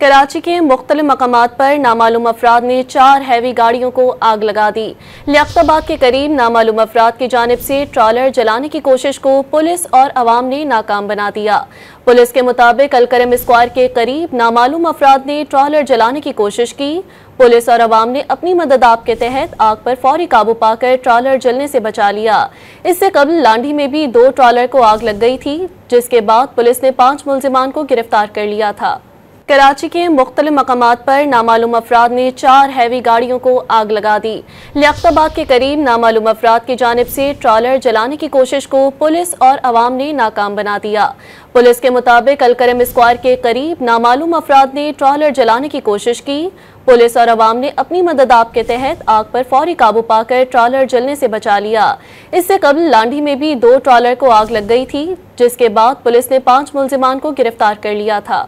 कराची के मुख्तलिफ मकामात पर नामालूम अफराद ने 4 हैवी गाड़ियों को आग लगा दी। लियाकताबाद के करीब नामालूम अफराद की जानिब से ट्रॉलर जलाने की कोशिश को पुलिस और अवाम ने नाकाम बना दिया। पुलिस के मुताबिक अलकरम स्क्वायर के करीब नामालूम अफराद ने ट्रॉलर जलाने की कोशिश की। पुलिस और अवाम ने अपनी मदद आप के तहत आग पर फौरी काबू पाकर ट्रॉलर जलने से बचा लिया। इससे कबल लांडी में भी 2 ट्रॉलर को आग लग गई थी, जिसके बाद पुलिस ने 5 मुलजिमान को गिरफ्तार कर लिया था। कराची के मुख्तलिफ मकामात पर नामालूम अफराद ने 4 हैवी गाड़ियों को आग लगा दी। लियाकताबाद के करीब नामालूम अफराद की जानिब से ट्रॉलर जलाने की कोशिश को पुलिस और अवाम ने नाकाम बना दिया। पुलिस के मुताबिक अलकरम स्क्वायर के करीब नामालूम अफराद ने ट्रॉलर जलाने की कोशिश की। पुलिस और अवाम ने अपनी मदद आप के तहत आग पर फौरी काबू पाकर ट्रॉलर जलने से बचा लिया। इससे कबल लांडी में भी 2 ट्रॉलर को आग लग गई थी, जिसके बाद पुलिस ने 5 मुलजिमान को गिरफ्तार कर लिया था।